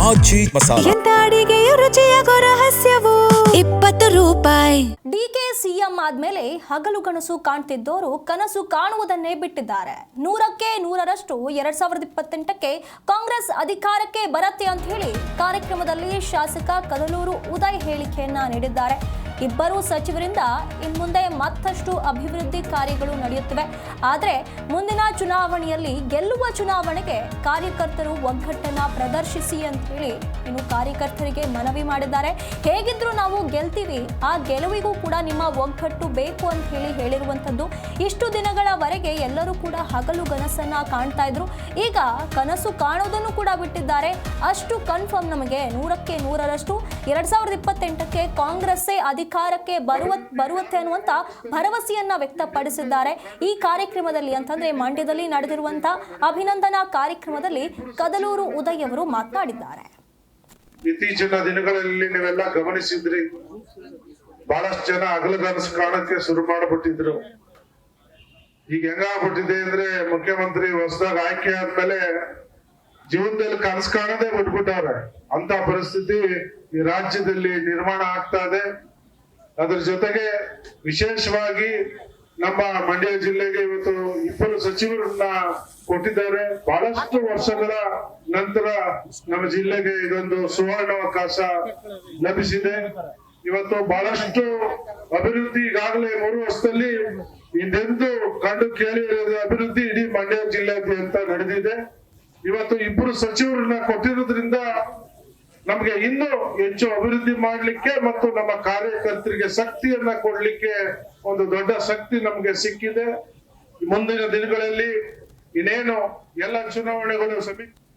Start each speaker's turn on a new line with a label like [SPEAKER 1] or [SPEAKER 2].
[SPEAKER 1] ಆಚಿ ಮಸಾಲ.
[SPEAKER 2] ಎಂತ ಅಡಿಗೆಯ ರುಚಿಯಾಗೋ ರಹಸ್ಯವು 20 ರೂಪಾಯಿ.
[SPEAKER 3] DK CM ಆದ್ಮೇಲೆ ಹಗಲು ಕನಸು ಕಾಣ್ತಿದ್ದವರು ಕನಸು ಕಾಣುವುದನ್ನೇ ಬಿಟ್ಟಿದ್ದಾರೆ. 100ಕ್ಕೆ 100ರಷ್ಟು 2028ಕ್ಕೆ ಕಾಂಗ್ರೆಸ್ ಅಧಿಕಾರಕ್ಕೆ ಬರತ್ತೆ ಅಂತ ಹೇಳಿ ಕಾರ್ಯಕ್ರಮದಲ್ಲಿ ಶಾಸಕ ಕದಲೂರು ಉದಯ್ ಹೇಳಿಕೆಯನ್ನ ನೀಡಿದ್ದಾರೆ. ಇಬ್ಬರು ಸಚಿವರಿಂದ ಇನ್ಮುಂದೆ ಮತ್ತಷ್ಟು ಅಭಿವೃದ್ಧಿ ಕಾರ್ಯಗಳು ನಡೆಯುತ್ತಿವೆ. ಆದರೆ ಮುಂದಿನ ಚುನಾವಣೆಯಲ್ಲಿ ಗೆಲ್ಲುವ ಚುನಾವಣೆಗೆ ಕಾರ್ಯಕರ್ತರು ಒಗ್ಗಟ್ಟನ್ನ ಪ್ರದರ್ಶಿಸಿ ಅಂತ ಹೇಳಿ ಇನ್ನು ಕಾರ್ಯಕರ್ತರಿಗೆ ಮನವಿ ಮಾಡಿದ್ದಾರೆ. ಹೇಗಿದ್ರು ನಾವು ಗೆಲ್ತೀವಿ, ಆ ಗೆಲುವಿಗೂ ಕೂಡ ನಿಮ್ಮ ಒಗ್ಗಟ್ಟು ಬೇಕು ಅಂತ ಹೇಳಿರುವಂಥದ್ದು. ಇಷ್ಟು ದಿನಗಳವರೆಗೆ ಎಲ್ಲರೂ ಕೂಡ ಹಗಲು ಕನಸನ್ನ ಕಾಣ್ತಾ ಇದ್ರು. ಈಗ ಕನಸು ಕಾಣೋದನ್ನು ಕೂಡ ಬಿಟ್ಟಿದ್ದಾರೆ. ಅಷ್ಟು ಕನ್ಫರ್ಮ್ ನಮಗೆ 100ಕ್ಕೆ 100ರಷ್ಟು 2028ಕ್ಕೆ ಕಾಂಗ್ರೆಸ್ಸೇ ಅಧಿಕಾರಕ್ಕೆ ಬರುವಂತೆ ಅನ್ನುವಂತ ಭರವಸೆಯನ್ನ ವ್ಯಕ್ತಪಡಿಸಿದ್ದಾರೆ. ಈ ಕಾರ್ಯಕ್ರಮದಲ್ಲಿ ಅಂತಂದ್ರೆ ಮಂಡ್ಯದಲ್ಲಿ ನಡೆದಿರುವಂತಹ ಅಭಿನಂದನಾ ಕಾರ್ಯಕ್ರಮದಲ್ಲಿ ಕದಲೂರು ಉದಯ್ ಅವರು ಮಾತನಾಡಿದ್ದಾರೆ.
[SPEAKER 4] ಇತ್ತೀಚಿನ ದಿನಗಳಲ್ಲಿ ನೀವೆಲ್ಲ ಗಮನಿಸಿದ್ರಿ, ಬಹಳಷ್ಟು ಜನ ಹಗಲುಗನಸು ಕಾಣಕ್ಕೆ ಶುರು ಮಾಡಿಬಿಟ್ಟಿದ್ರು. ಈಗ ಹೆಂಗಾಗ್ಬಿಟ್ಟಿದೆ ಅಂದ್ರೆ ಮುಖ್ಯಮಂತ್ರಿ ಹೊಸದಾಗ ಆಯ್ಕೆ ಆದ್ಮೇಲೆ ಜೀವನದಲ್ಲಿ ಕನಸು ಕಾಣೋದೇ ಬಿಟ್ಬಿಟ್ಟವ್ರೆ. ಅಂತ ಪರಿಸ್ಥಿತಿ ಈ ರಾಜ್ಯದಲ್ಲಿ ನಿರ್ಮಾಣ ಆಗ್ತಾ ಇದೆ. ಅದ್ರ ಜೊತೆಗೆ ವಿಶೇಷವಾಗಿ ನಮ್ಮ ಮಂಡ್ಯ ಜಿಲ್ಲೆಗೆ ಇವತ್ತು 2 ಸಚಿವರನ್ನ ಕೊಟ್ಟಿದ್ದಾರೆ. ಬಹಳಷ್ಟು ವರ್ಷಗಳ ನಂತರ ನಮ್ಮ ಜಿಲ್ಲೆಗೆ ಇದೊಂದು ಸುವರ್ಣಾವಕಾಶ ಲಭಿಸಿದೆ. ಇವತ್ತು ಬಹಳಷ್ಟು ಅಭಿವೃದ್ಧಿ ಈಗಾಗಲೇ 3 ವರ್ಷದಲ್ಲಿ ಹಿಂದೆಂದು ಕಂಡು ಕೇಳಿರೋದು ಅಭಿವೃದ್ಧಿ ಇಡೀ ಮಂಡ್ಯ ಜಿಲ್ಲೆಯಾದ್ಯಂತ ನಡೆದಿದೆ. ಇವತ್ತು 2 ಸಚಿವರನ್ನ ಕೊಟ್ಟಿರೋದ್ರಿಂದ ನಮ್ಗೆ ಇನ್ನೂ ಹೆಚ್ಚು ಅಭಿವೃದ್ಧಿ ಮಾಡ್ಲಿಕ್ಕೆ ಮತ್ತು ನಮ್ಮ ಕಾರ್ಯಕರ್ತರಿಗೆ ಶಕ್ತಿಯನ್ನ ಕೊಡ್ಲಿಕ್ಕೆ ಒಂದು ದೊಡ್ಡ ಶಕ್ತಿ ನಮ್ಗೆ ಸಿಕ್ಕಿದೆ. ಮುಂದಿನ ದಿನಗಳಲ್ಲಿ ಇನ್ನೇನು ಎಲ್ಲ ಚುನಾವಣೆಗಳು